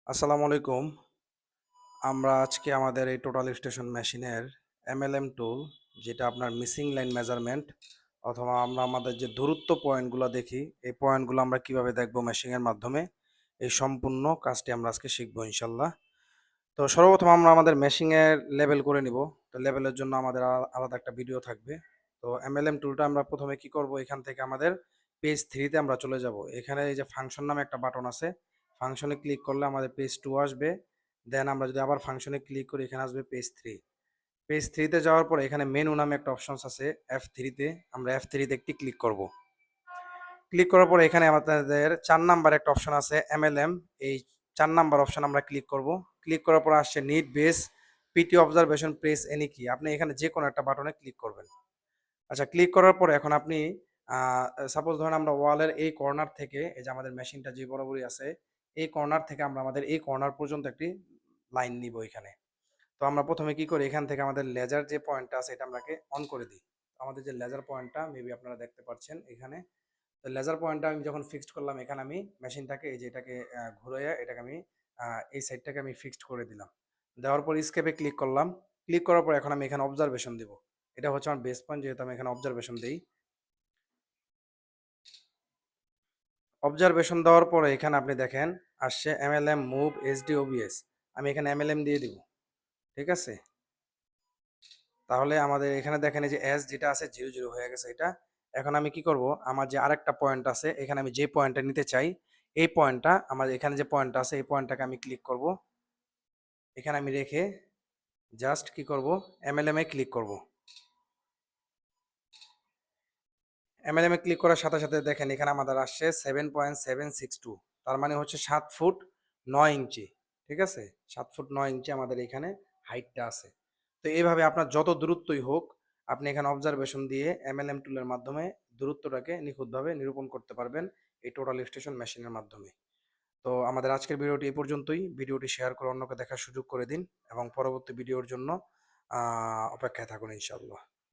আসসালামু আলাইকুম। আমরা আজকে আমাদের এই টোটাল স্টেশন মেশিনের এমএলএম টুল, যেটা আপনার মিসিং লাইন মেজারমেন্ট অথবা আমরা আমাদের যে দূরত্ব পয়েন্টগুলো দেখি, এই পয়েন্টগুলো আমরা কিভাবে দেখব মেশিংয়ের মাধ্যমে, এই সম্পূর্ণ কাজটি আমরা আজকে শিখবো ইনশাল্লাহ। তো সর্বপ্রথম আমরা আমাদের মেশিংয়ের লেবেল করে নিব। তো লেবেলের জন্য আমাদের আলাদা একটা ভিডিও থাকবে। তো এমএলএম টুলটা আমরা প্রথমে কি করব, এখান থেকে আমাদের পেজ 3 তে আমরা চলে যাব। এখানে এই যে ফাংশন নামে একটা বাটন আছে, ফাংশনে ক্লিক করলে আমাদের পেজ 2 আসবে। দেন আমরা যদি আবার ফাংশনে ক্লিক করি, এখানে আসবে পেজ 3। পেজ 3 তে যাওয়ার পরে এখানে মেনু নামে একটা অপশনস আছে F3 তে, আমরা F3 তে একটি ক্লিক করব। ক্লিক করার পরে এখানে আমাদের 4 নাম্বার একটা অপশন আছে এমএলএম, এই 4 নাম্বার অপশন আমরা ক্লিক করব। ক্লিক করার পর আসছে need base PT observation press any key, আপনি এখানে যে কোনো একটা বাটনে ক্লিক করবেন। আচ্ছা, ক্লিক করার পরে এখন আপনি সাপোজ ধরেন আমরা ওয়ালের এই কর্নার থেকে, এই যে আমাদের মেশিনটা যে বরাবরই আছে, এই কর্নার থেকে আমরা আমাদের এই কর্নার পর্যন্ত একটি লাইন নিব এখানে। তো আমরা প্রথমে কি করি, এখান থেকে আমাদের লেজার যে পয়েন্টটা আছে এটা আমরাকে অন করে দিই। আমাদের যে লেজার পয়েন্টটা মেবি আপনারা দেখতে পাচ্ছেন এখানে। তো লেজার পয়েন্টটা আমি যখন ফিক্সড করলাম, এখানে আমি মেশিনটাকে এই যে এটাকে ঘুরাইয়া এটাকে আমি এই সাইডটাকে আমি ফিক্সড করে দিলাম। দেওয়ার পর স্কেপে ক্লিক করলাম। ক্লিক করার পর এখন আমি এখানে অবজারভেশন দিব। এটা হচ্ছে আমার বেস পয়েন্ট, যেহেতু আমি এখানে অবজারভেশন দেই। অবজারভেশন দেওয়ার পরে এখানে আপনি দেখেন আসছে এমএলএম মুভ এইচডি ওবিএস। আমি এখানে এমএলএম দিয়ে দিব। ঠিক আছে? তাহলে আমাদের এখানে দেখেন এই যে এস যেটা আছে 00 হয়ে গেছে এটা। এখন আমি কি করব, আমার যে আরেকটা পয়েন্ট আছে এখানে আমি যে পয়েন্টটা নিতে চাই, এই পয়েন্টটা আমার এখানে যে পয়েন্টটা আছে এই পয়েন্টটাকে আমি ক্লিক করব। এখানে আমি রেখে জাস্ট কি করব, এমএলএম এ ক্লিক করব। এমএলএম এ ক্লিক করার সাথে সাথে দেখেন এখানে আমাদের আসছে 7.762, তার মানে হচ্ছে 7 ফুট 9 ইঞ্চি। ঠিক আছে? 7 ফুট 9 ইঞ্চি আমাদের এখানে হাইটটা আছে। তো এইভাবে আপনার যত দূরত্বই হোক, আপনি এখানে অবজারভেশন দিয়ে এমএলএম টুলের মাধ্যমে দূরত্বটাকে নিখুঁতভাবে নিরূপণ করতে পারবেন এই টোটাল স্টেশন মেশিনের মাধ্যমে। তো আমাদের আজকের ভিডিওটি এই পর্যন্তই। ভিডিওটি শেয়ার করে অন্যকে দেখার সুযোগ করে দিন এবং পরবর্তী ভিডিওর জন্য অপেক্ষায় থাকুন ইনশাআল্লাহ।